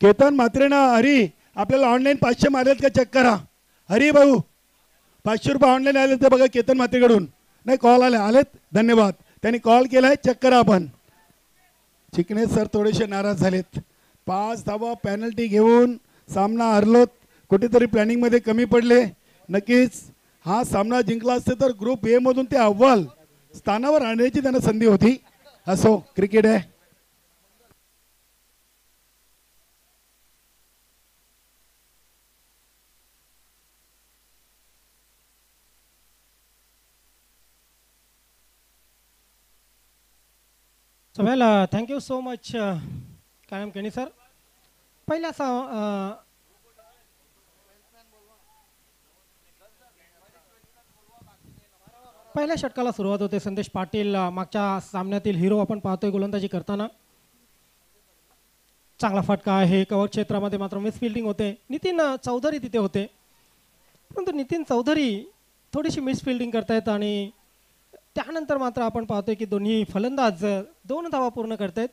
केतन म्हात्रेना हरी आपल्याला ऑनलाईन 500 मारलेत का चेक करा. हरी भाऊ 500 रुपये ऑनलाईन आले ते बघा केतन म्हात्रेकडून. नाही कॉल आलेत धन्यवाद. त्यांनी कॉल केलाय चेक करा आपण. चिकणे सर थोडेसे नाराज झालेत. 5 धावा पेनल्टी घेऊन सामना हरलोत. कुठेतरी प्लॅनिंगमध्ये कमी पडले. नक्कीच हा सामना जिंकला असते तर ग्रुप ए मधून ते अव्वल स्थानावर आणण्याची त्यांना संधी होती. असो क्रिकेट आहे. So well, thank you so much, Kayam Kenny sir. पहिल्या षटकाला सुरुवात होते. संदेश पाटील मागच्या सामन्यातील हिरो आपण पाहतोय गोलंदाजी करताना. चांगला फटका आहे. कव्हर क्षेत्रामध्ये मात्र मिस फिल्डिंग होते. नितीन चौधरी तिथे होते परंतु नितीन चौधरी थोडीशी मिस फिल्डिंग करतायत आणि त्यानंतर मात्र आपण पाहतोय की दोन्ही फलंदाज 2 धावा पूर्ण करतायत.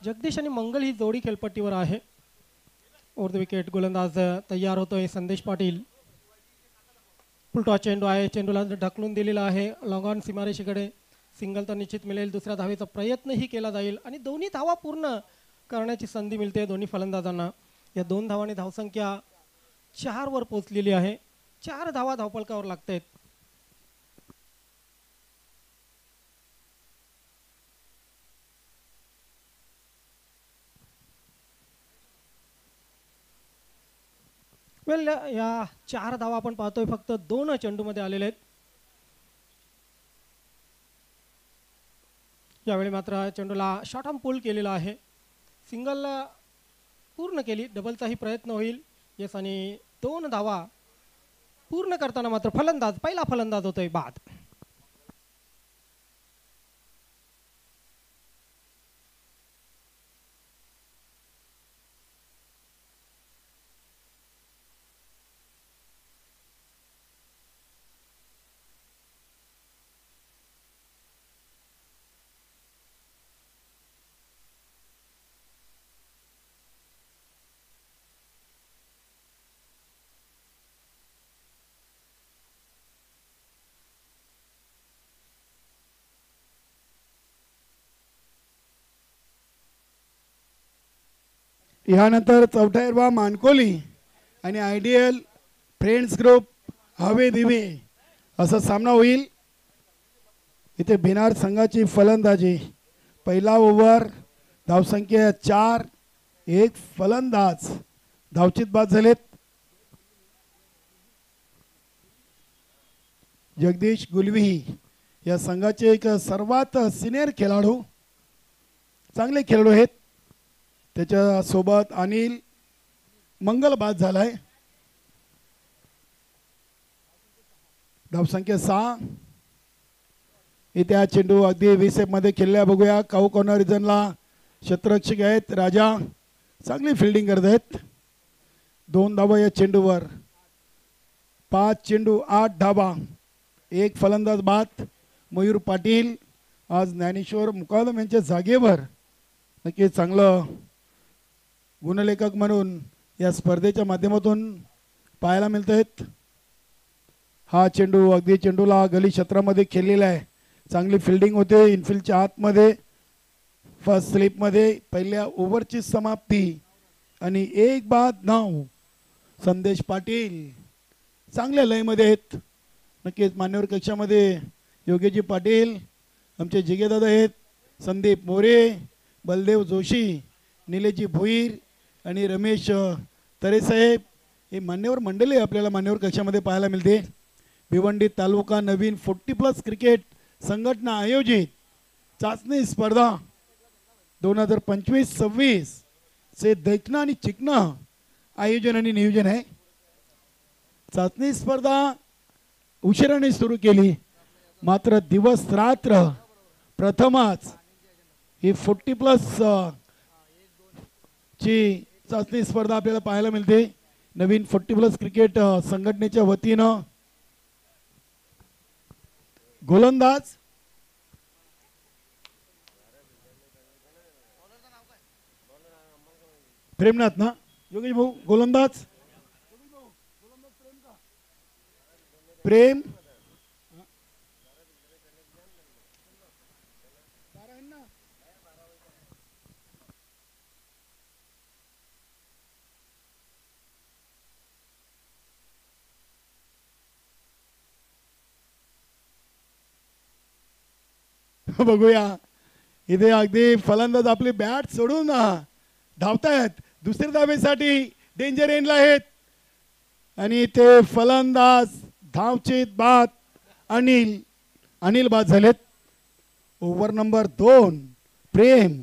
जगदीश आणि मंगल ही जोडी खेळपट्टीवर आहे. ओव्हर द विकेट गोलंदाज तयार होतोय. संदेश पाटील फुलटॉ चेंडू आहे. चेंडूला ढकलून दिलेला आहे. Long on सीमारेषेकडे. सिंगल तर निश्चित मिळेल. दुसऱ्या धावेचा प्रयत्नही केला जाईल आणि दोन्ही धावा पूर्ण करण्याची संधी मिळते दोन्ही फलंदाजांना. या 2 धावांनी धावसंख्या 4 वर पोहोचलेली आहे. 4 धावा धावफलकावर लागतायत. वेल या 4 धावा आपण पाहतोय फक्त 2 चेंडूमध्ये आलेले आहेत. यावेळी मात्र चेंडूला शॉर्ट आर्म पुल केलेला आहे. सिंगल पूर्ण केली. डबलचाही प्रयत्न होईल. येस आणि 2 धावा पूर्ण करताना मात्र पहिला फलंदाज होतोय बाद. यानंतर चौथा हिरवा मानकोली आणि आयडियल फ्रेंड्स ग्रुप हवे दिवे असा सामना होईल. इथे भिनार संघाची फलंदाजी. पहिला ओव्हर धावसंख्या 4. 1 फलंदाज धावचित बाद झालेत. जगदीश गुलवी या संघाचे एक सर्वात सिनियर खेळाडू. चांगले खेळाडू आहेत. त्याच्या सोबत अनिल मंगल बाद झालाय. धावसंख्या 6. इथे हा चेंडू अगदी 20 मध्ये खेळल्या बघूया. काऊ कॉर्नर रिजनला क्षेत्ररक्षक आहेत राजा. चांगली फिल्डिंग करत आहेत. 2 धावा या चेंडूवर. 5 चेंडू 8 धावा. 1 फलंदाज बाद. मयूर पाटील आज ज्ञानेश्वर मुकादम यांच्या जागेवर नक्की चांगलं गुणलेखक म्हणून या स्पर्धेच्या माध्यमातून पाहायला मिळत आहेत. हा चेंडू अगदी चेंडूला गली क्षेत्रामध्ये खेळलेला आहे. चांगली फिल्डिंग होते. इनफिल्डच्या आतमध्ये फर्स्ट स्लिपमध्ये पहिल्या ओव्हरची समाप्ती आणि 1 बाद 9. संदेश पाटील चांगल्या लयमध्ये आहेत. नक्कीच मान्यवर कक्षामध्ये योगेजी पाटील आमचे जिगेदादा आहेत. संदीप मोरे, बलदेव जोशी, निलेशजी भोईर आणि रमेश तरेसाहेब हे मान्यवर मंडळी आपल्याला मान्यवर कक्षामध्ये पाहायला मिळते. भिवंडी तालुका नवीन 40+ क्रिकेट संघटना आयोजित चाचणी स्पर्धा 2025-26 चे देखना आणि चिकना आयोजन आणि नियोजन आहे. चाचणी स्पर्धा उशिराने सुरू केली मात्र दिवस रात्र प्रथमच ही 40+ ची चाचणी स्पर्धा आपल्याला पाहायला मिळते. नवीन 40+ क्रिकेट संघटनेच्या वतीनं गोलंदाज प्रेमनाथ ना, योगेश भाऊ. गोलंदाज प्रेम. बघूया इथे अगदी फलंदाज आपली बॅट सोडून धावतायत दुसऱ्या धावेसाठी. डेंजर एंडला आहेत आणि ते फलंदाज धावचीत बाद. अनिल बाद झालेत. ओव्हर नंबर 2 प्रेम.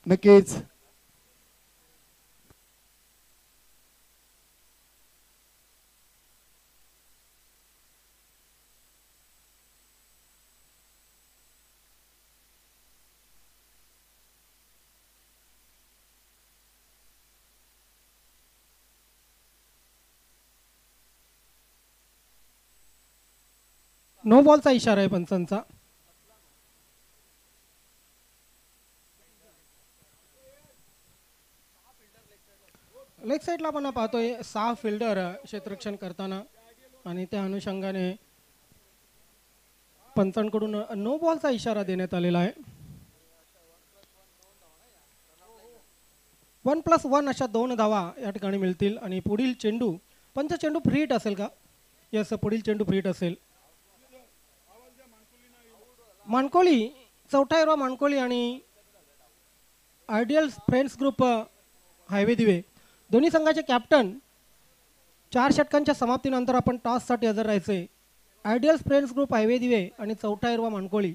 नक्कीच नो बॉलचा इशारा आहे पंचांचा. लेग साईडला आपण पाहतोय 6 फिल्डर क्षेत्ररक्षण करताना आणि त्या अनुषंगाने पंचांकडून नो बॉलचा इशारा देण्यात आलेला आहे. 1+1 अशा 2 धावा या ठिकाणी मिळतील आणि पुढील चेंडू पंच चेंडू फ्री हिट असेल का? यस, पुढील चेंडू फ्री हिट असेल. मानकोली चौथा मानकोली आणि आयडियल फ्रेंड्स ग्रुप हायवे दिवे दोन्ही संघाचे कॅप्टन 4 षटकांच्या समाप्तीनंतर आपण टॉससाठी हजर राहायचे. आयडियल फ्रेंड्स ग्रुप हायवे दिवे आणि चौथा मानकोली.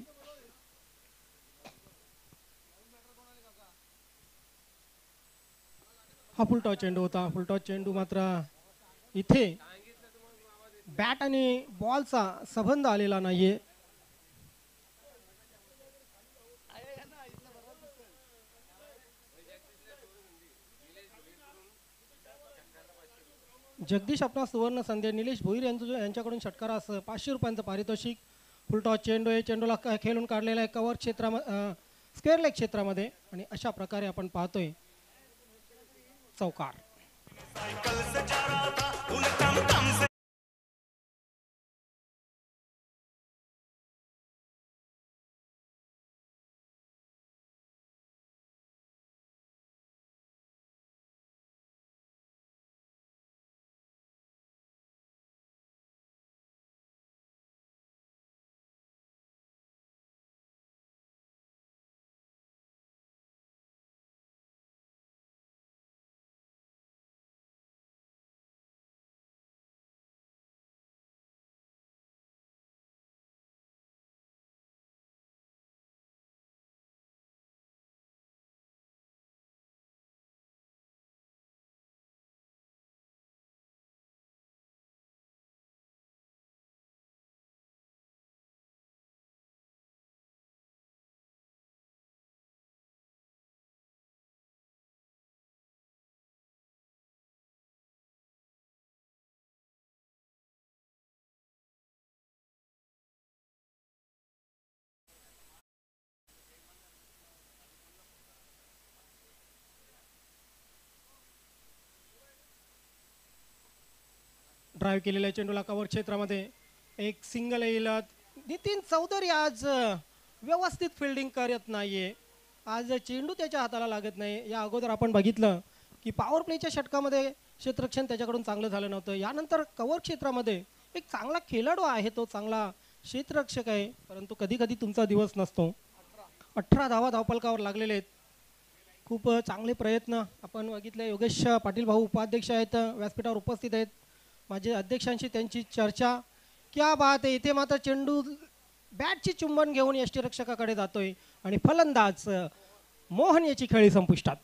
हा फुलटॉस चेंडू होता. फुलटॉस चेंडू मात्र इथे बॅट आणि बॉलचा संबंध आलेला नाहीये. जगदीश आपणास सुवर्ण संधी. निलेश भोईर यांच्याकडून षटकारास 500 रुपयांचं पारितोषिक. फुलटॉस चेंडू आहे. चेंडूला खेळून काढलेला आहे कव्हर क्षेत्रामध्ये, स्क्वेअर लेग क्षेत्रामध्ये आणि अशा प्रकारे आपण पाहतोय चौकार. ड्राईव्ह केलेल्या चेंडूला कव्हर क्षेत्रामध्ये एक सिंगल येईल. नितीन चौधरी आज व्यवस्थित फिल्डिंग करत नाहीये. आज चेंडू त्याच्या हाताला लागत नाही. या अगोदर आपण बघितलं की पॉवर प्लेच्या षटकामध्ये क्षेत्ररक्षण त्याच्याकडून चांगलं झालं नव्हतं. यानंतर कव्हर क्षेत्रामध्ये एक चांगला खेळाडू आहे, तो चांगला क्षेत्ररक्षक आहे, परंतु कधी कधी तुमचा दिवस नसतो. 18 धावा धावफलकावर लागलेले आहेत. खूप चांगले प्रयत्न आपण बघितले. योगेश पाटील भाऊ उपाध्यक्ष आहेत, व्यासपीठावर उपस्थित आहेत. माझे अध्यक्षांशी त्यांची चर्चा. क्या बात आहे. इथे मात्र चेंडू बॅटची चुंबन घेऊन यष्टीरक्षकाकडे जातोय आणि फलंदाज मोहन याची खेळी संपुष्टात.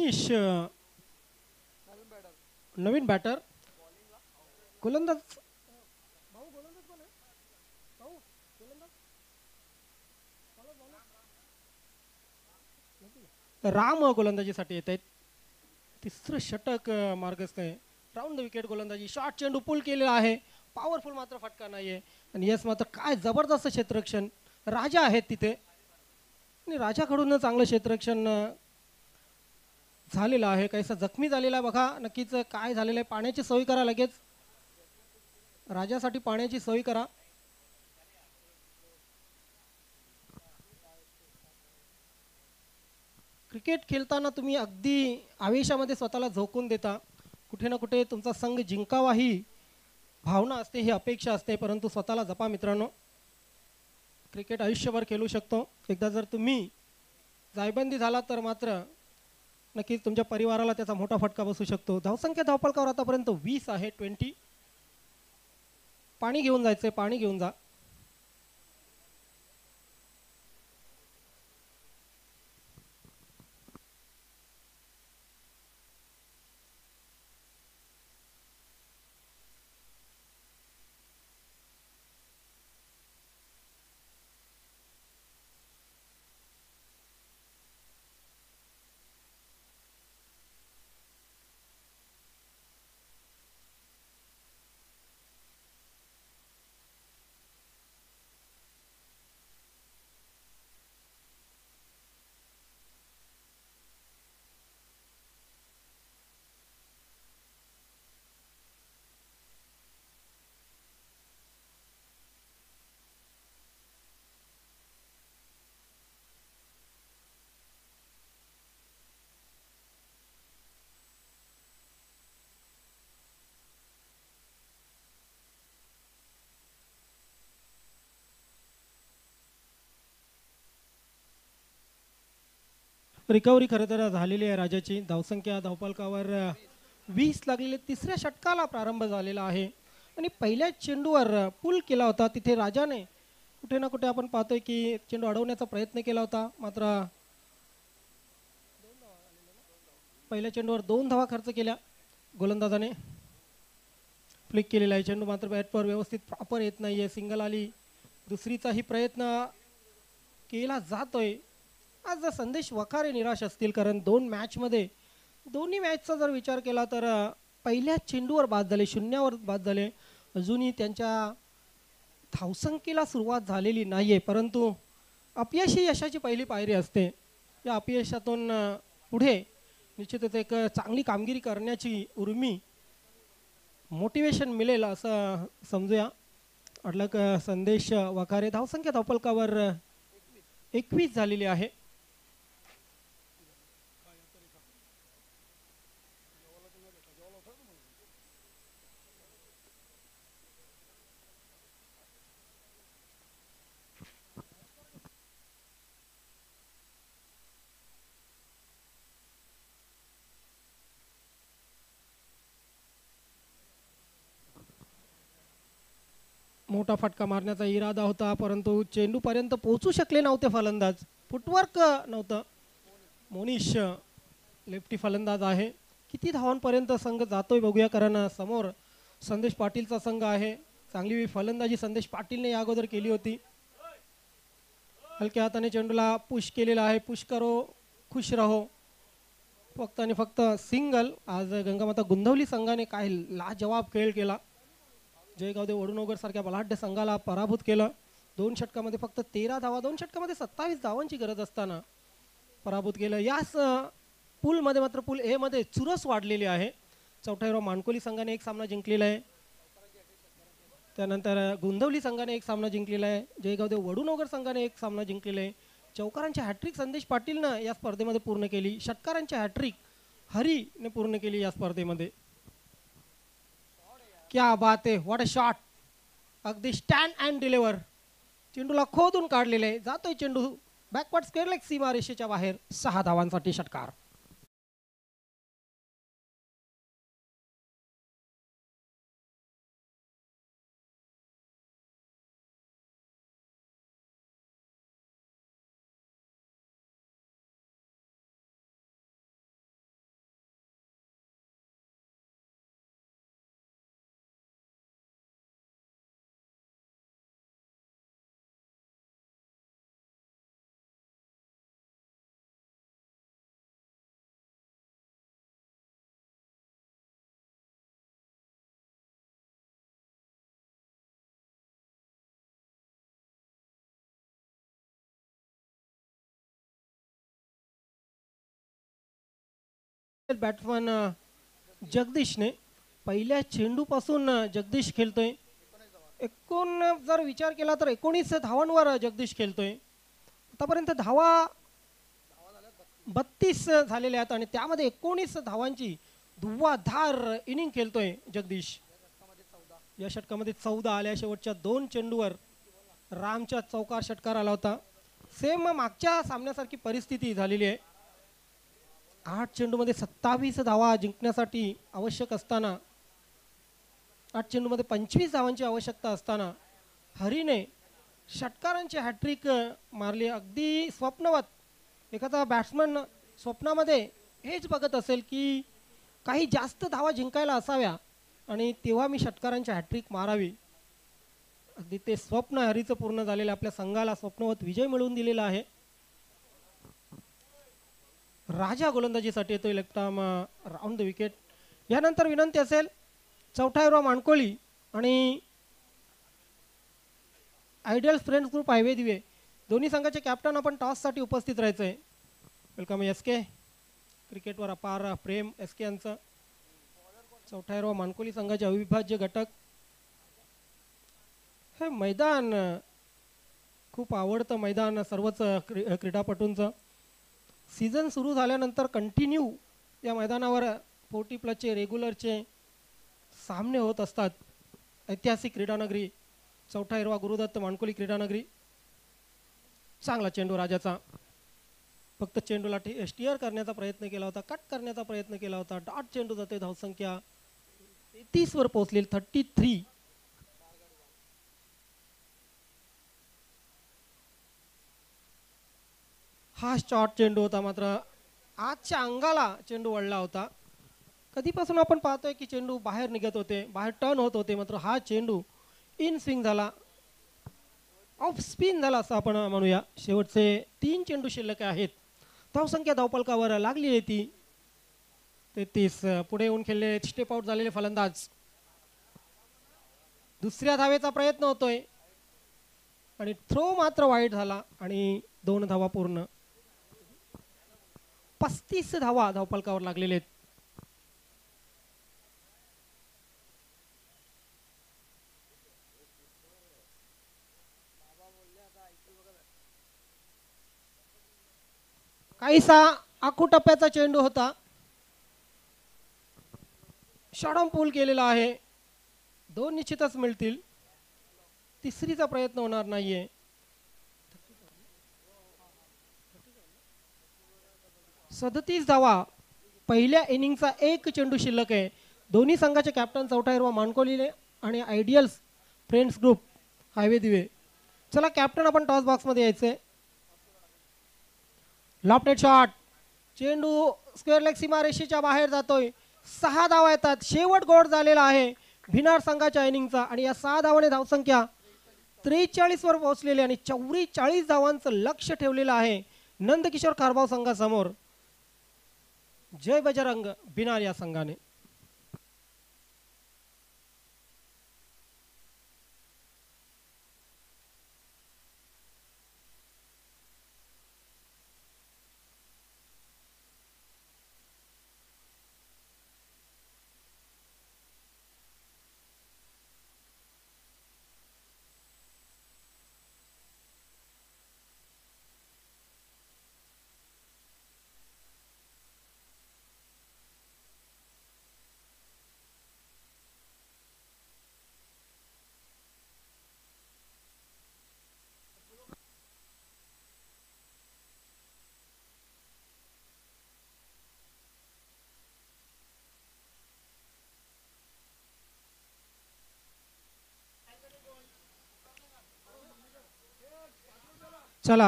मोनिश नवीन बॅटर गोलंदाज राम गोलंदाजीसाठी येत आहेत. तिसरं षटक मार्गस्थ आहे. राऊंड द विकेट गोलंदाजी. शॉर्ट चेंडू पुल केलेला आहे. पॉवरफुल मात्र फटका नाहीये. आणि यस मात्र काय जबरदस्त क्षेत्ररक्षण. राजा आहेत तिथे आणि राजाकडून चांगलं क्षेत्ररक्षण झालेलं आहे. काहीसा जखमी झालेला आहे बघा. नक्कीच काय झालेलं आहे. पाण्याची सोय करा लगेच. राजासाठी पाण्याची सोय करा. क्रिकेट खेळताना तुम्ही अगदी आवेशामध्ये स्वतःला झोकून देता. कुठे ना कुठे तुमचा संघ जिंकावा ही भावना असते, ही अपेक्षा असते, परंतु स्वतःला जपा मित्रांनो. क्रिकेट आयुष्यभर खेळू शकतो. एकदा जर तुम्ही जायबंदी झाला तर मात्र नक्कीच तुमच्या परिवाराला त्याचा मोठा फटका बसू शकतो. धावसंख्या धावपळकावर आतापर्यंत 20 आहे. 20. पाणी घेऊन जायचंय. पाणी घेऊन जा. रिकव्हरी खरं तर झालेली आहे राजाची. धावसंख्या धावपलकावर 20 लागलेले. तिसऱ्या षटकाला प्रारंभ झालेला आहे आणि पहिल्या चेंडूवर पुल केला होता. तिथे राजाने कुठे ना कुठे आपण पाहतोय की चेंडू अडवण्याचा प्रयत्न केला होता. मात्र पहिल्या चेंडूवर 2 धावा खर्च केल्या गोलंदाजाने. फ्लिक केलेला आहे चेंडू, मात्र बॅटवर व्यवस्थित प्रॉपर येत नाहीये. सिंगल आली. दुसरीचाही प्रयत्न केला जातोय. आज संदेश वखारे निराश असतील, कारण 2 मॅचमध्ये दोन्ही मॅचचा जर विचार केला तर पहिल्या चेंडूवर बाद झाले, शून्यावर बाद झाले. अजूनही त्यांच्या धावसंख्येला सुरुवात झालेली नाहीये, परंतु अपयश ही यशाची पहिली पायरी असते. या अपयशातून पुढे निश्चितच एक चांगली कामगिरी करण्याची उर्मी, मोटिवेशन मिळेल असं समजूया. अडलक संदेश वखारे. धावसंख्या धावपलकावर 21 झालेली आहे. मोठा फटका मारण्याचा इरादा होता, परंतु चेंडूपर्यंत पोहोचू शकले नव्हते फलंदाज. फुटवर्क नव्हतं. मोनिश लेफ्टी फलंदाज आहे. किती धावांपर्यंत संघ जातोय बघूया, कारण समोर संदेश पाटीलचा संघ आहे. चांगली फलंदाजी संदेश पाटीलने या अगोदर केली होती. हलक्या हाताने चेंडूला पुश केलेला आहे. पुश करो खुश रहो. फक्त आणि फक्त सिंगल. आज गंगामाता गुंदवली संघाने काय लाजवाब खेळ केला. जयगावदेव वडूनगर सारख्या बलाढ्य संघाला पराभूत केलं. 2 षटकामध्ये फक्त 13 धावा, 2 षटकामध्ये 27 धावांची गरज असताना पराभूत केलं. याच पूलमध्ये मात्र पूल ए मध्ये चुरस वाढलेली आहे. चौथाईराव मानकोली संघाने एक सामना जिंकलेला आहे. त्यानंतर गुंदवली संघाने एक सामना जिंकलेला आहे. जयगावदेव वडूनगर संघाने एक सामना जिंकलेला आहे. चौकारांची हॅट्रिक संदेश पाटीलनं या स्पर्धेमध्ये पूर्ण केली. षटकारांची हॅट्रिक हरीने पूर्ण केली या स्पर्धेमध्ये. क्या बात आहे. What a shot. अगदी स्टँड अँड डिलिव्हर. चेंडूला खोदून काढलेले. जातोय चेंडू बॅकवर्ड स्क्वेअर लेग सीमारेषेच्या बाहेर. 6 धावांसाठी षटकार. बॅट्समन जगदीशने पहिल्या चेंडूपासून जगदीश खेळतोय. एकूण जर विचार केला तर 19 धावांवर जगदीश खेळतोय. आतापर्यंत धावा 32 झालेल्या आहेत आणि त्यामध्ये 19 धावांची धुव्वाधार इनिंग खेळतोय जगदीश. या षटकामध्ये 14 आल्या. शेवटच्या 2 चेंडूवर रामच्या चौकार षटकार आला होता. सेम मागच्या सामन्यासारखी परिस्थिती झालेली आहे. 8 चेंडूमध्ये 27 धावा जिंकण्यासाठी आवश्यक असताना 8 चेंडूमध्ये 25 धावांची आवश्यकता असताना हरीने षटकारांची हॅट्रिक मारली. अगदी स्वप्नवत एखादा बॅट्समन स्वप्नामध्ये हेच बघत असेल की काही जास्त धावा जिंकायला असाव्या आणि तेव्हा मी षटकारांची हॅट्रिक मारावी. अगदी ते स्वप्न हरीचं पूर्ण झालेलं. आपल्या संघाला स्वप्नवत विजय मिळवून दिलेला आहे. राजा गोलंदाजीसाठी येतोय left arm round the wicket. यानंतर विनंती असेल चौठाईराव माणकोली आणि आयडियल्स फ्रेंड्स ग्रुप हायवे दिवे दोन्ही संघाचे कॅप्टन आपण टॉससाठी उपस्थित राहायचं आहे. वेलकम एस के. क्रिकेटवर अपार प्रेम एस के यांचं. चौठाईराव माणकोली संघाचे अविभाज्य घटक. हे मैदान खूप आवडतं मैदान सर्वच क्रीडापटूंचं. सीझन सुरू झाल्यानंतर कंटिन्यू या मैदानावर 40+ रेग्युलरचे सामने होत असतात. ऐतिहासिक क्रीडानगरी चौठाईराव गुरुदत्त माणकोली क्रीडानगरी. चांगला चेंडू राजाचा. फक्त चेंडूला स्टिअर करण्याचा प्रयत्न केला होता, कट करण्याचा प्रयत्न केला होता. डॉट चेंडू जाते. धावसंख्या 33 वर पोहोचलेली 33. हा शॉर्ट चेंडू होता. मात्र आजच्या अंगाला चेंडू वळला होता. कधीपासून आपण पाहतोय की चेंडू बाहेर निघत होते, बाहेर टर्न होत होते. मात्र हा चेंडू इन स्विंग झाला, ऑफ स्पिन झाला असं आपण म्हणूया. शेवटचे 3 चेंडू शिल्लक आहेत. धावसंख्या धावपलकावर लागली आहे ती 33. पुढे येऊन खेळले स्टेप आउट झालेले फलंदाज. दुसऱ्या धावेचा प्रयत्न होतोय आणि थ्रो मात्र वाईट झाला आणि 2 धावा पूर्ण. 35 धावा धावपलकावर लागलेले आहेत. काहीसा आखू टप्प्याचा चेंडू होता. शॉर्टआर्म पूल केलेला आहे. 2 निश्चितच मिळतील. तिसरीचा प्रयत्न होणार नाहीये. 37 धावा. पहिल्या इनिंगचा 1 चेंडू शिल्लक आहे. दोन्ही संघाचे कॅप्टन चौठाईराव माणकोलीने आणि आयडियल्स फ्रेंड्स ग्रुप हायवे दिवे. चला कॅप्टन आपण टॉस बॉक्समध्ये यायचंय. Lofted shot. चेंडू स्क्वेअर लेग सीमारेषेच्या बाहेर जातोय. 6 धावा येतात. शेवट गोड झालेला आहे भिनार संघाच्या इनिंगचा आणि या 6 धावाने धावसंख्या 43 वर पोहोचलेली आणि 44 धावांचं लक्ष ठेवलेलं आहे नंदकिशोर खारबाव संघासमोर. जय बजरंग बिनार या संघाने. चला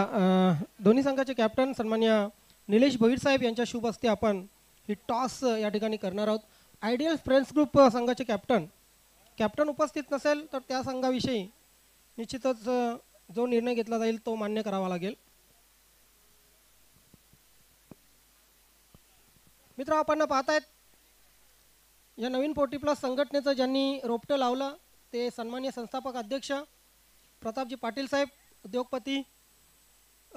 दोन्ही संघाचे कॅप्टन सन्मान्य निलेश भोईर साहेब यांच्या शुभ हस्ते आपण ही टॉस या ठिकाणी करणार आहोत. आयडियल फ्रेंड्स ग्रुप संघाचे कॅप्टन उपस्थित नसेल तर त्या संघाविषयी निश्चितच जो निर्णय घेतला जाईल तो मान्य करावा लागेल. मित्र आपण पाहतायत या नवीन 40+ संघटनेचं ज्यांनी रोपटं लावलं ते सन्मान्य संस्थापक अध्यक्ष प्रतापजी पाटील साहेब, उद्योगपती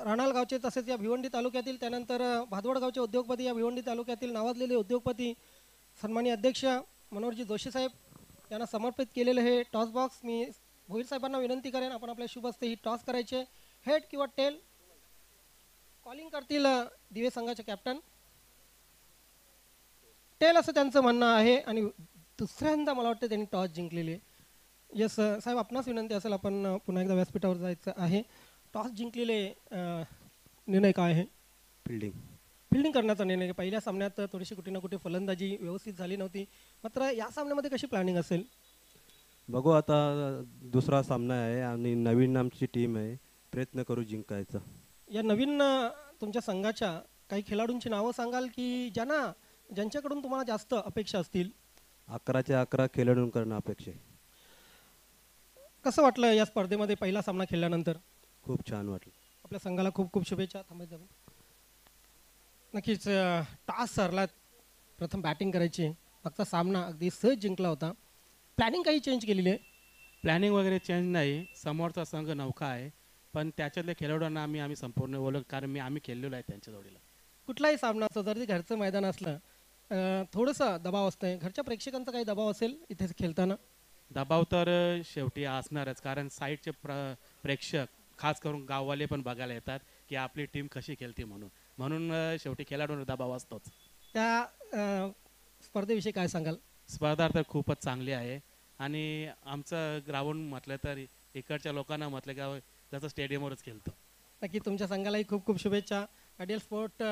राणाल गावचे तसेच या भिवंडी तालुक्यातील त्यानंतर भादवड गावचे उद्योगपती या भिवंडी तालुक्यातील नावाजलेले उद्योगपती सन्माननीय अध्यक्ष मनोहरजी जोशी साहेब यांना समर्पित केलेले हे टॉस बॉक्स मी भोईर साहेबांना विनंती करेन आपण आपल्या शुभ हस्ते ही टॉस करायचे हेड किंवा टेल कॉलिंग करतील दिवे संघाचे कॅप्टन टेल असं त्यांचं म्हणणं आहे आणि दुसऱ्यांदा मला वाटतं त्यांनी टॉस जिंकलेली आहे यस साहेब आपणास विनंती असेल आपण पुन्हा एकदा व्यासपीठावर जायचं आहे टॉस जिंकलेले निर्णय काय आहे फिल्डिंग करण्याचा निर्णय पहिल्या सामन्यात थोडीशी कुठे ना कुठे फलंदाजी व्यवस्थित झाली नव्हती मात्र या सामन्यामध्ये कशी प्लॅनिंग असेल बघू आता दुसरा सामना आहे आणि नवीन आमची टीम आहे प्रयत्न करू जिंकायचा या नवीन तुमच्या संघाच्या काही खेळाडूंची नावं सांगाल की ज्यांच्याकडून तुम्हाला जास्त अपेक्षा असतील 11च्या 11 खेळाडूंकडून अपेक्षा आहे कसं वाटलं या स्पर्धेमध्ये पहिला सामना खेळल्यानंतर खूप छान वाटलं आपल्या संघाला खूप खूप शुभेच्छा थांबायचं नक्कीच टॉस सरला प्रथम बॅटिंग करायची मागचा सामना अगदी सहज जिंकला होता प्लॅनिंग काही चेंज केलेली आहे प्लॅनिंग वगैरे चेंज नाही समोरचा संघ नौका आहे पण त्याच्यातल्या खेळाडूंना आम्ही संपूर्ण ओळख कारण आम्ही खेळलेलो आहे त्यांच्या जोडीला कुठलाही सामना असो जर ते घरचं मैदान असलं थोडंसं दबाव असतंय घरच्या प्रेक्षकांचा काही दबाव असेल इथे खेळताना दबाव तर शेवटी असणारच कारण साईडचे प्रेक्षक खास करून गाववाले पण बघायला येतात की आपली टीम कशी खेळते म्हणून शेवटी खेळाडूंवर दबाव असतोच त्या स्पर्धेविषयी काय सांगाल स्पर्धा तर खूपच चांगली आहे आणि आमचं ग्राउंड म्हटलं तर इकडच्या लोकांना म्हटलं की जसं स्टेडियमवरच खेळतो नक्की तुमच्या संघालाही खूप खूप शुभेच्छा आयडियल स्पोर्ट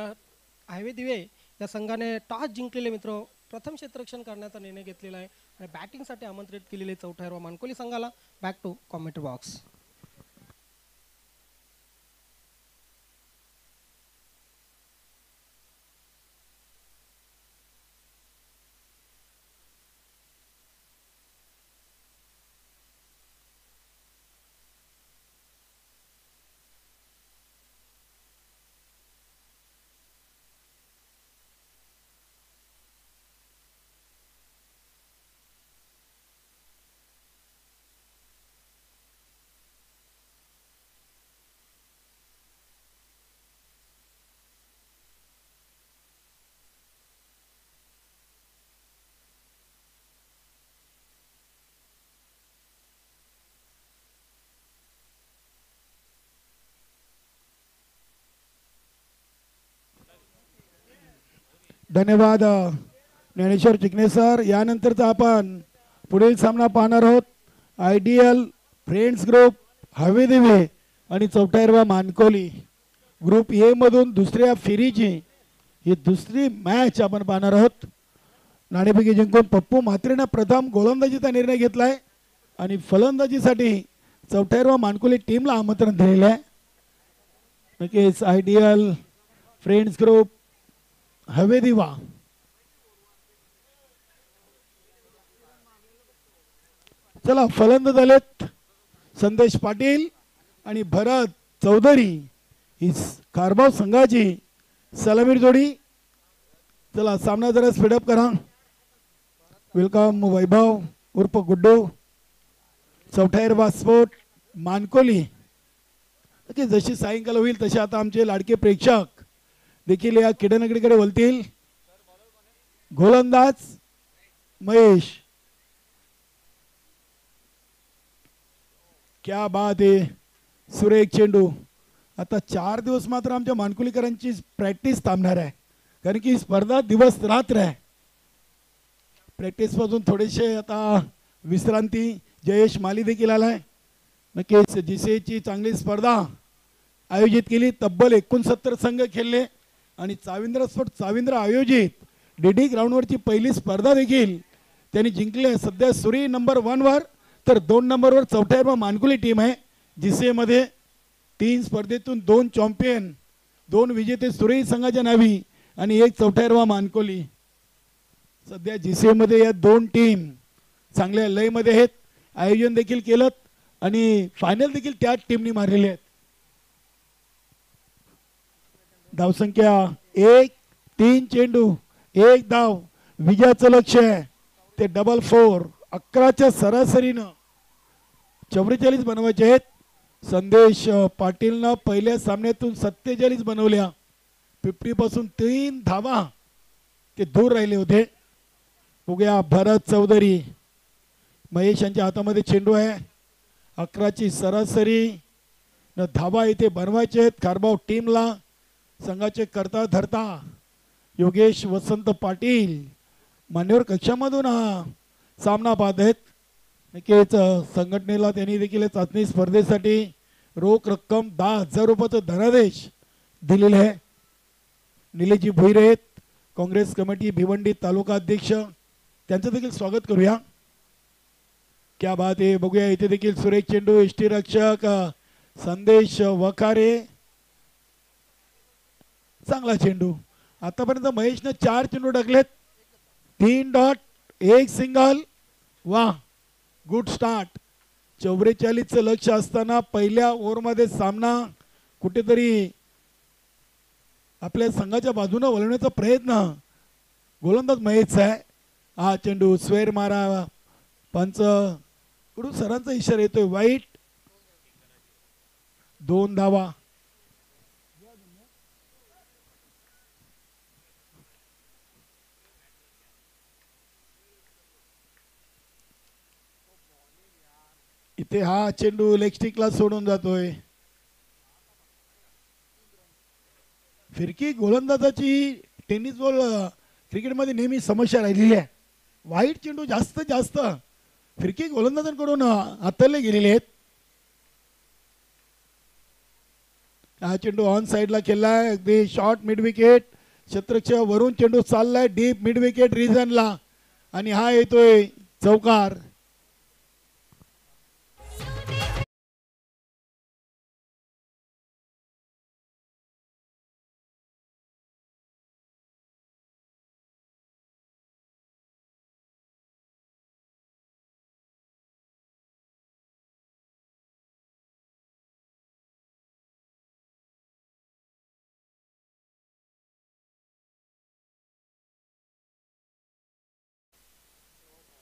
हायवे दिवे या संघाने टॉस जिंकलेले मित्र प्रथम क्षेत्ररक्षण करण्याचा निर्णय घेतलेला आहे आणि बॅटिंगसाठी आमंत्रित केलेले चौथ्या मानकोली संघाला बॅक टू कॉमेंट्री बॉक्स धन्यवाद ज्ञानेश्वर चिकणे सर यानंतरचा आपण पुढील सामना पाहणार आहोत आयडियल फ्रेंड्स ग्रुप हवे दिवे आणि चौथ्या मानकोली ग्रुप ए मधून दुसऱ्या फेरीची ही दुसरी मॅच आपण पाहणार आहोत नाणेफेकी जिंकून पप्पू म्हात्रेनं प्रथम गोलंदाजीचा निर्णय घेतलाय आणि फलंदाजीसाठी चौथ्या मानकोली टीमला आमंत्रण दिलेलं आहे नक्कीच आयडियल फ्रेंड्स ग्रुप हवे दिवा चला फलंदाज आलेत संदेश पाटील आणि भरत चौधरी ही कारभाव संघाची सलामीर जोडी चला सामना जरा स्पीडअप करा वेलकम वैभव उर्फ गुड्डू चौथ्या स्पोर्ट मानकोली जशी सायंकाळ होईल तसे आता आमचे लाडके प्रेक्षक देखील या किडनगडीकडे वळतील गोलंदाज महेश क्या बात आहे सुरेख चेंडू आता 4 दिवस मात्र आमच्या मानकुलीकरांची प्रॅक्टिस थांबणार आहे कारण की स्पर्धा दिवस रात्र आहे प्रॅक्टिस पासून थोडेसे आता विश्रांती जयेश माली देखील आलाय नक्कीच जीसीएची चांगली स्पर्धा आयोजित केली तब्बल 69 संघ खेळले आणि चाविंद्र आयोजित डीडी ग्राउंडवरची पहिली स्पर्धा देखील त्यांनी जिंकली आहे सध्या सुरी नंबर 1 वर तर 2 नंबरवर चौथ्या मानकुली टीम आहे जीसीए मध्ये 3 स्पर्धेतून 2 चॅम्पियन 2 विजेते सुरी संघाच्या नावी आणि 1 चौथ्या मानकोली सध्या जीसीए मध्ये या 2 टीम चांगल्या लय मध्ये आहेत आयोजन देखील केलं आणि फायनल देखील त्याच टीमनी मारलेले आहेत धावसंख्या 1 3 चेंडू 1 धाव विजयाचं लक्ष आहे ते डबल 4 11च्या सरासरीनं 44 बनवायचे आहेत संदेश पाटीलनं पहिल्या सामन्यातून 47 बनवल्या. 50 पासून 3 धावा ते दूर राहिले होते. बघूया भरत चौधरी, महेश यांच्या हातामध्ये चेंडू आहे. 11ची सरासरी न धावा इथे बनवायचे आहेत खारबाव टीमला. संघाचे करता धरता योगेश वसंत पाटील मान्यवर कक्षामधून हा सामना पाहत आहेत. नक्कीच संघटनेला त्यांनी देखील चाचणी स्पर्धेसाठी रोख रक्कम 10,000 रुपयाचा धनादेश दिलेले आहे. निलेशजी भुईरे आहेत, काँग्रेस कमिटी भिवंडी तालुका अध्यक्ष, त्यांचं देखील स्वागत करूया. क्या बात आहे. बघूया इथे देखील सुरेख चेंडू, यष्टीरक्षक संदेश वखारे, चांगला चेंडू. आतापर्यंत महेशने 4 चेंडू टाकलेत, 3 डॉट, 1 सिंगल. वा, गुड स्टार्ट. 44चं लक्ष असताना पहिल्या ओव्हरमध्ये सामना कुठेतरी आपल्या संघाच्या बाजूने वळवण्याचा प्रयत्न गोलंदाज महेशचा आहे. हा चेंडू स्वेर मारा, पंच कडून सरांचा इशारा येतोय, वाईट. 2 धावा. इथे हा चेंडू लेग स्टिकला सोडून जातोय. फिरकी गोलंदाजाची टेनिस बॉल क्रिकेटमध्ये नेहमी समस्या राहिलेली आहे. वाईट चेंडू जास्तीत जास्त फिरकी गोलंदाजांकडून हाताळले गेलेले आहेत. हा चेंडू ऑन साइडला खेळलाय, अगदी शॉर्ट मिड विकेट. क्षेत्ररक्षक वरून चेंडू चाललाय डीप मिड विकेट रिजनला आणि हा येतोय चौकार.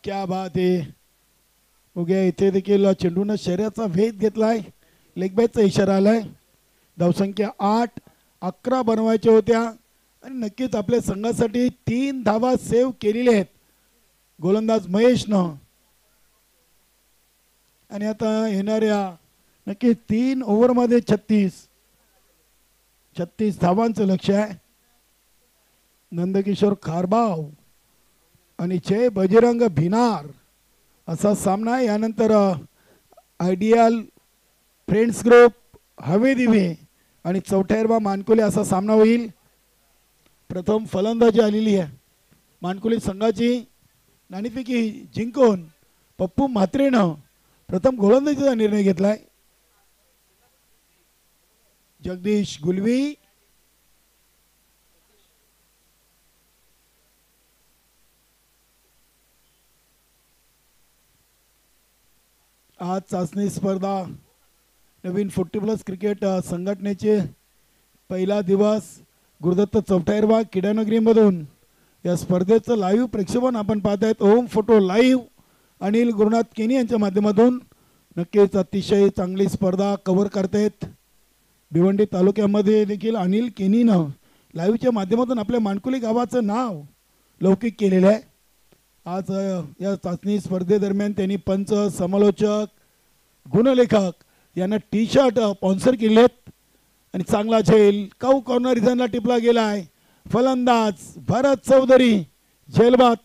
क्या बात आहे. बघूया इथे देखील चेंडूनं शर्यचा भेद घेतलाय, लेग बॅकचा इशारा आलाय. धावसंख्या 8, 11 बनवायच्या होत्या आणि नक्कीच आपल्या संघासाठी 3 धावा सेव्ह केलेल्या आहेत गोलंदाज महेशनं. आणि आता येणाऱ्या नक्की 3 ओव्हरमध्ये 36 धावांचं लक्ष आहे. नंदकिशोर खारबाव आणि जय बजरंग भिनार असा सामना आहे. यानंतर आयडियल फ्रेंड्स ग्रुप हवे दिवे आणि चौथ्यारबा मानकुले असा सामना होईल. प्रथम फलंदाजी आलेली आहे मानकुले संघाची. नाणेफेकी जिंकून पप्पू म्हात्रेनं प्रथम गोलंदाजीचा निर्णय घेतलाय. जगदीश गुलवी, आज चाचणी स्पर्धा नवीन 40+ क्रिकेट संघटनेचे पहिला दिवस गुरुदत्त चौथायरबा क्रीडानगरीमधून या स्पर्धेचं लाईव्ह प्रक्षेपण आपण पाहत आहेत. ओम फोटो लाईव्ह अनिल गुरुनाथ केनी यांच्या माध्यमातून. नक्कीच अतिशय चांगली स्पर्धा कव्हर करतायत. भिवंडी तालुक्यामध्ये देखील अनिल केनीनं लाईव्हच्या माध्यमातून आपल्या मानकुली गावाचं नाव लौकिक केलेलं आहे. आज या चाचणी स्पर्धेदरम्यान त्यांनी पंच, समालोचक, गुणलेखक यांना टी-शर्ट स्पॉन्सर केले आहेत. आणि चांगला झेल काऊ कॉर्नर रिझनला टिपला गेलाय. फलंदाज भरत चौधरी झेलबाद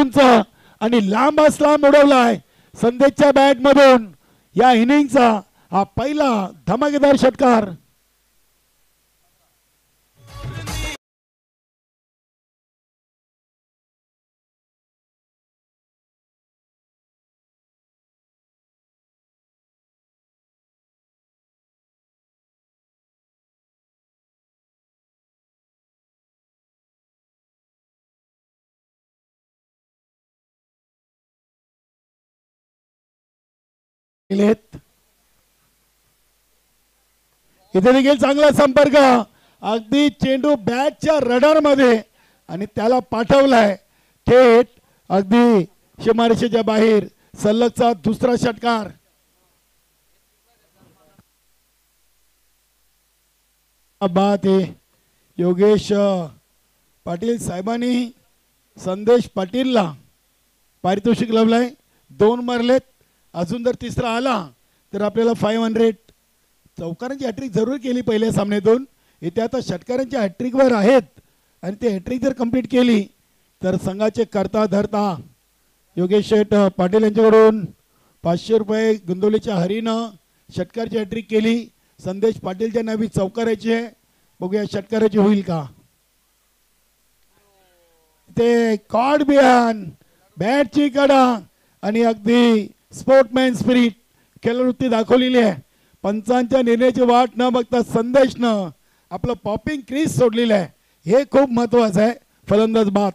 उंच आणि लांब लांब उडवलाय संदेशच्या बॅट मधून. या इनिंगचा हा पहिला धमाकेदार षटकार. इथे देखील चांगला संपर्क. अगदी चेंडू बॅटच्या रडार मध्ये आणि त्याला पाठवलाय थेट अगदी सीमारेषेच्या बाहेर. सलगचा दुसरा षटकार. बात आहे. योगेश पाटील साहेबांनी संदेश पाटीलला पारितोषिक लावलंय. 2 मारलेत. अजून जर तिसरा आला तर आपल्याला 500. चौकारांची हॅट्रिक जरूर केली पहिल्या सामन्यातून. इथे आता षटकारांच्या हॅट्रिकवर आहेत आणि ते हॅट्रिक जर कंप्लीट केली तर संघाचे करता धरता योगेश शेठ पाटील यांच्याकडून 500 रुपये. गुंदोलीच्या हरीनं षटकारची हॅट्रिक केली. संदेश पाटीलच्या नावी चौकाराची आहे. बघूया षटकाराची होईल का. ते कॉड बियान बॅटची कडा आणि अगदी स्पोर्टमॅन स्पिरिट खेळवृत्ती दाखवलेली आहे. पंचांच्या निर्णयाची वाट न बघता संदेशनं आपलं पॉपिंग क्रीज सोडलेलं आहे. हे खूप महत्वाचं आहे. फलंदाज बाद.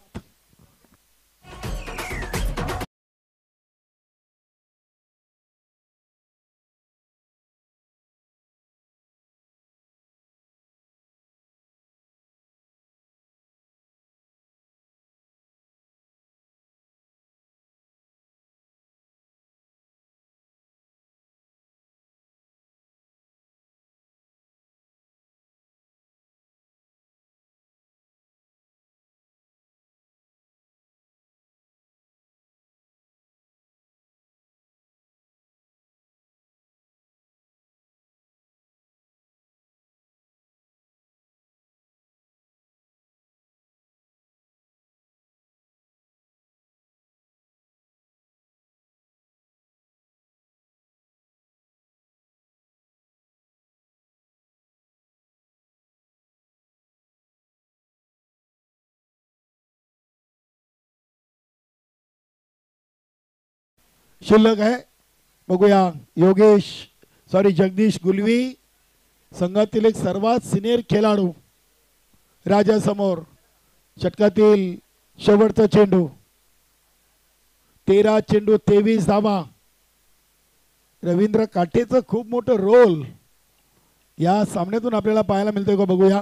शिल्लक आहे. बघूया जगदीश गुलवी संघातील एक सर्वात सिनियर खेळाडू राजा समोर. षटकातील शेवटचा चेंडू. 13 चेंडू 23 धावा. रवींद्र काठेचं खूप मोठं रोल या सामन्यातून आपल्याला पाहायला मिळतोय का. बघूया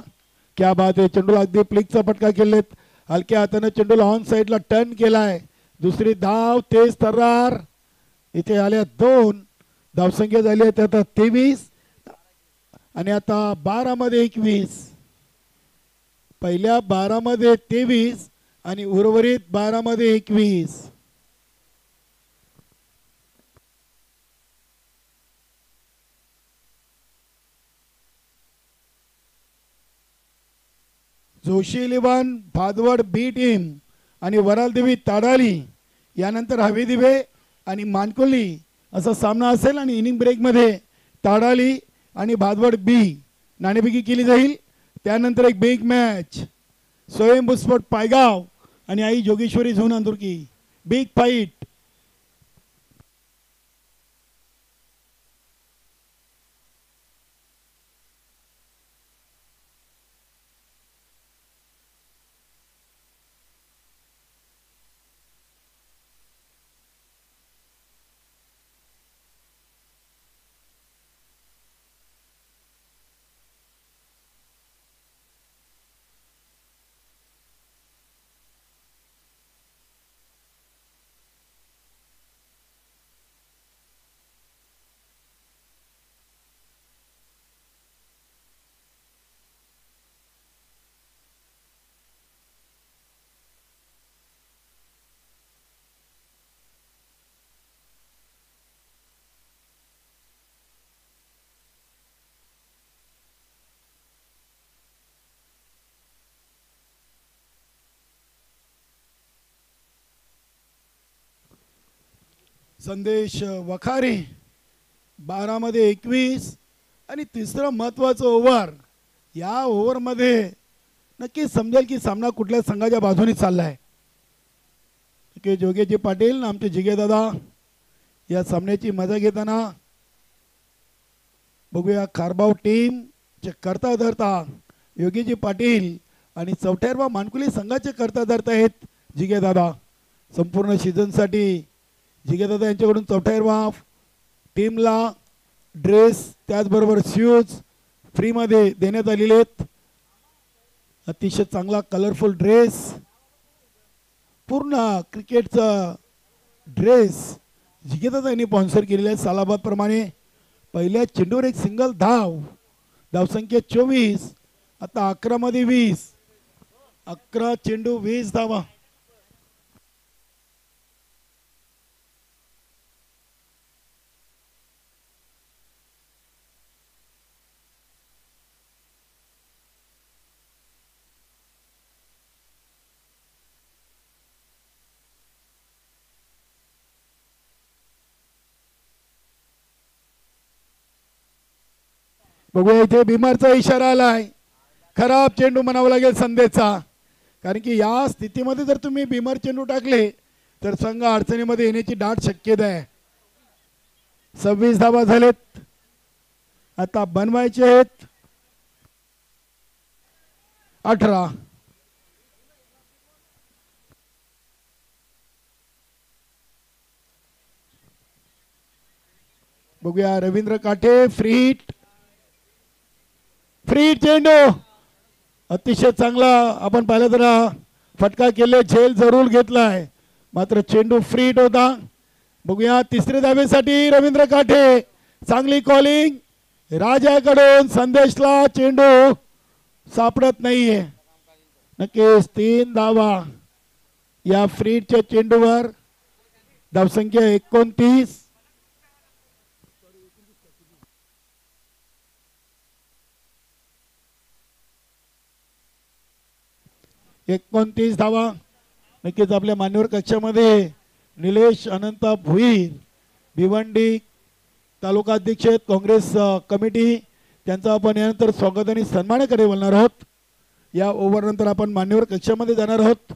क्या बात आहे. चेंडूला अगदी प्लिकचा फटका केलेत. हलक्या हाताने चेंडूला ऑन साईडला टर्न केलाय. दुसरी धाव तेज तर्रार. इथे आल्या 2 धावसंख्या झाली आहे आता 23 आणि आता 12 मध्ये 21. पहिल्या 12 मध्ये 23 आणि उर्वरित 12 मध्ये 21. जोशी 11 भादवड बी टीम आणि वरालदेवी ताडाली यानंतर हवे दिवे आणि मानकोली असा सामना असेल. आणि इनिंग ब्रेकमध्ये ताडाली आणि भादवड बी नाणेफेकी केली जाईल. त्यानंतर एक big match Swayambhu sport Paygaon आणि Aai Jogeshwari zone Andurki. Big fight. Sandesh Wakhare 12 मध्ये 21 आणि तिसरं महत्त्वाचं ओव्हर. या ओव्हरमध्ये नक्कीच समजेल की सामना कुठल्या संघाच्या बाजूने चालला आहे. की जोगेजी पाटील आमचे जिगेदादा या सामन्याची मजा घेताना बघूया. खारबाव टीमचे करता धरता योगीजी पाटील आणि चौथ्यारवा मानकुली संघाचे करता धरता आहेत जिगेदादा. संपूर्ण सीझनसाठी जिगेदादा यांच्याकडून चौथ्यारवा टीमला ड्रेस त्याचबरोबर शूज फ्रीमध्ये देण्यात आलेले आहेत. अतिशय चांगला कलरफुल ड्रेस, पूर्ण क्रिकेटचा ड्रेस जिगेदादा यांनी स्पॉन्सर केलेला आहे. सालाबाद प्रमाणे पहिल्या चेंडूवर एक सिंगल धावसंख्या 24. आता 11 मध्ये 20. 11 चेंडू 20 धावा. बघूया इथे बिमारचा इशारा आलाय. खराब चेंडू म्हणावा लागेल संदेशचा, कारण की या स्थितीमध्ये जर तुम्ही बिमार चेंडू टाकले तर संघ अडचणीमध्ये येण्याची दाट शक्यता आहे. 26 धावा झालेत, आता बनवायचे आहेत 18. बघूया रवींद्र काठे फ्री चेंडू अतिशय चांगला आपण पाहिलं तर फटका केले, झेल जरूर घेतलाय, मात्र चेंडू फ्री होता. बघूया तिसरे धावेसाठी रवींद्र काठे. चांगली कॉलिंग राजाकडून. संदेशला चेंडू सापडत नाहीये. नक्कीच 3 धावा या फ्रीडच्या चेंडूवर. धावसंख्या 29. धावा. नक्कीच आपल्या मान्यवर कक्षामध्ये निलेश अनंत भुईर भिवंडी तालुका अध्यक्ष आहेत काँग्रेस कमिटी, त्यांचा आपण यानंतर स्वागत आणि सन्मानाकडे बोलणार आहोत. या ओव्हर नंतर आपण मान्यवर कक्षामध्ये जाणार आहोत.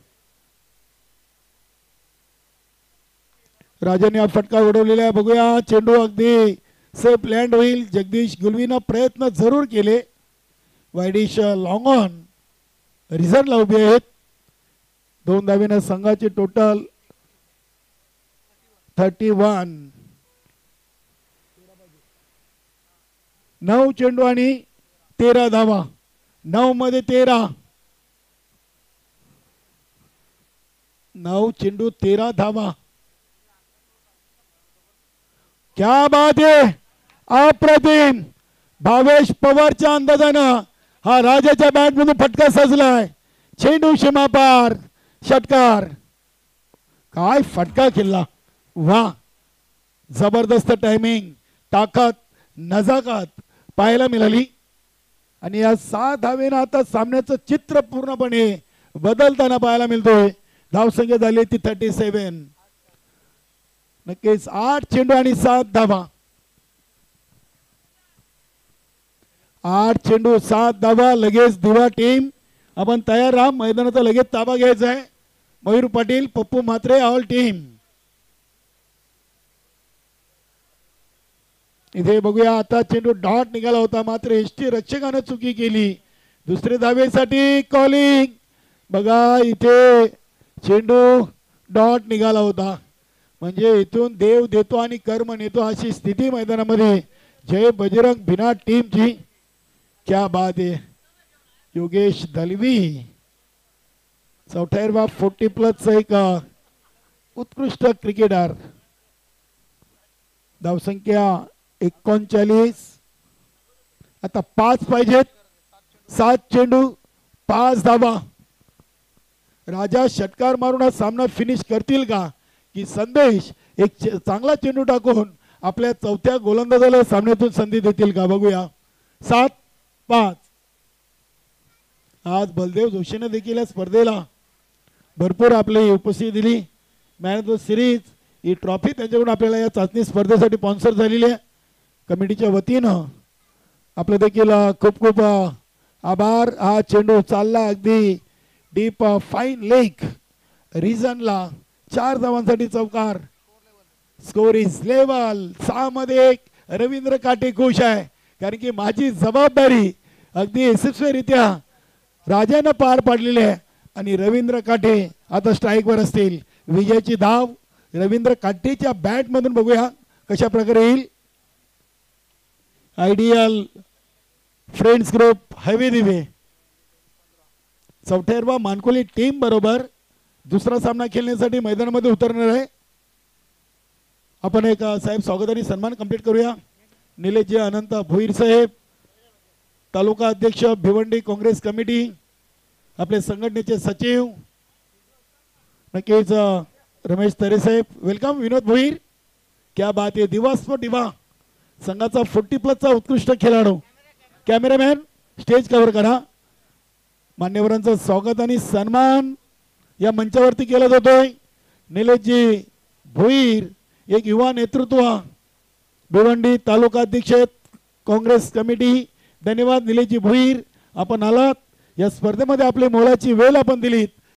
राजाने हा फटका उडवलेला आहे. बघूया चेंडू अगदी सेफ लँड होईल. जगदीश गुलवीनं प्रयत्न जरूर केले. वायडिश लॉंग ऑन रिझल्टला उभे आहेत. 2 धावेनं संघाचे टोटल 31. 9 चेंडू आणि 13 धावा. 9 मध्ये 13. 9 चेंडू 13 धावा. क्या बात है, अप्रतिम. भावेश पवारच्या अंदाजानं हा राजाच्या बॅटमधून फटका सजलाय. चेंडू सीमापार. षटकार. काय फटका केला, वा. जबरदस्त टायमिंग, ताकद, नजाकत पाहायला मिळाली. आणि या 6 धावेनं आता सामन्याचं चित्र पूर्णपणे बदलताना पाहायला मिळतोय. धावसंख्या झाली ती 37. नक्कीच 8 चेंडू आणि 7 धावा. 8 चेंडू 7 धावा. लगेच दिवा टीम आपण तयार राहा. मैदानाचा लगेच ताबा घ्यायचा आहे. Mayur Patil, Pappu Mhatre, all team. इथे बघूया आता चेंडू डॉट निघाला होता, मात्र एसटी रक्षकानं चुकी केली. दुसरे धावेसाठी कॉलिंग. बघा इथे चेंडू डॉट निघाला होता, म्हणजे इथून देव देतो आणि कर्म नेतो अशी स्थिती मैदानामध्ये. जय बजरंग भिनाट टीमची. क्या बात है. योगेश दलवी 44 40+ एक उत्कृष्ट क्रिकेटर. धावसंख्या 39. आता 5 पाहिजेत. 7 चेंडू 5 धावा. राजा षटकार मारून हा सामना फिनिश करतील का, की संदेश एक चांगला चेंडू टाकून आपल्या चौथ्या गोलंदाजाला सामन्यातून संधी देतील का. बघूया. 7-5. आज बलदेव जोशीने देखील या स्पर्धेला भरपूर आपली उपस्थिती दिली. Man of the series he trophy त्यांच्याकडून आपल्याला या चाचणी स्पर्धेसाठी स्पॉन्सर झालेली आहे. कमिटीच्या वतीनं आपलं देखील खूप खूप आभार. हा चेंडू चालला अगदी डीप फाईन लेग रिजनला 4 धावांसाठी चौकार. स्कोर इज लेवल 6 मध्ये 1. रवींद्र काटे खुश आहे कारण की माझी जबाबदारी अगदी यशस्वीरित्या राजानं पार पाडलेली आहे आणि रवींद्र काटे आता स्ट्राईकवर असतील. विजयाची धाव रवींद्र काटेच्या बॅट मधून बघूया कशा प्रकारे येईल. आयडियल फ्रेंड्स ग्रुप हवे दिवे 44वा मानकोली टीम बरोबर दुसरा सामना खेळण्यासाठी मैदानामध्ये उतरणार आहे. आपण एक साहेब स्वागत आणि सन्मान कंप्लीट करूया. निलेशजी अनंत भोईर साहेब, तालुका अध्यक्ष भिवंडी काँग्रेस कमिटी, आपले संघटनेचे सचिव नक्कीच रमेश तरे साहेब, वेलकम. विनोद भोईर, क्या बात आहे. दिवस दिवा संघाचा 40+ उत्कृष्ट खेळाडू. कॅमेरामॅन स्टेज कव्हर करा. मान्यवरांचं स्वागत आणि सन्मान या मंचावरती केला जातोय. निलेशजी भोईर एक युवा नेतृत्व, भिवंडी तालुका अध्यक्ष काँग्रेस कमिटी. धन्यवाद निलेशजी भोईर, आपण आलात या स्पर्धेमध्ये आपली मोलाची वेळ आपण दिलीत.